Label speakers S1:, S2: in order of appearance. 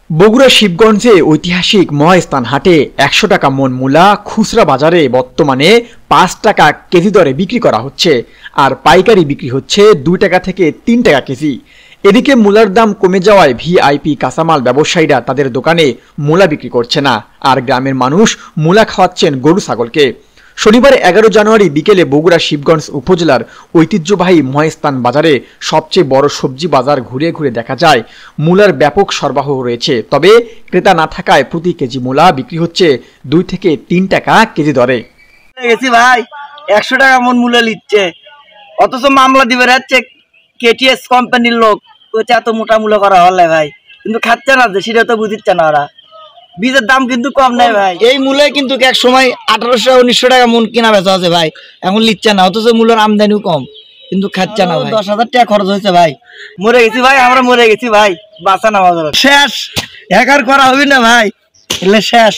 S1: বগুড়া শিবগঞ্জে ঐতিহাসিক মহাস্থান হাটে ১০০ টাকা মন মূলা খুচরা বাজারে বর্তমানে ৫ টাকা কেজি দরে বিক্রি করা হচ্ছে, আর পাইকারি বিক্রি হচ্ছে ২ টাকা থেকে ৩ টাকা কেজি। এদিকে মূলার দাম কমে যাওয়ায় ভিআইপি কাঁচামাল ব্যবসায়ীরা তাদের দোকানে মূলা বিক্রি করছে না, আর গ্রামের মানুষ মূলা খাওয়াচ্ছেন গরু ছাগলকে। শনিবার ১১ জানুয়ারি বিকেলে বগুড়া শিবগঞ্জ উপজেলার ঐতিহ্যবাহী মহাস্থান বাজারে সবচেয়ে বড় সবজি বাজার ঘুরে ঘুরে দেখা যায় মূলার ব্যাপক সরবরাহ রয়েছে, তবে ক্রেতা না থাকায় প্রতি কেজি মূলা বিক্রি হচ্ছে ২ থেকে ৩ টাকা কেজি দরে।
S2: ভাই ১০০ টাকা মন মূলা নিচ্ছে, অথচ মামলা দিবে যাচ্ছে কেটিএস কোম্পানির লোক, এত মোটা মূলা করা হলে ভাই, কিন্তু খাচ্ছে না, যে সেটা তো বুঝিচ্ছে না। ওরা বীজের দাম কিন্তু কম নেই ভাই, এই মূলায় কিন্তু এক সময় ১৮০০-১৯০০ টাকা মন কিনা বেচা আছে ভাই, এখন লিচ্ছে না, অথচ মূলার আমদানিও কম, কিন্তু খাচ্ছে না ভাই। ১০,০০০ টাকা খরচ হয়েছে ভাই, মরে গেছি ভাই, আমরা মরে গেছি ভাই, বাঁচা না বাজার শেষ, একার করা হবে না ভাই, এলে শেষ।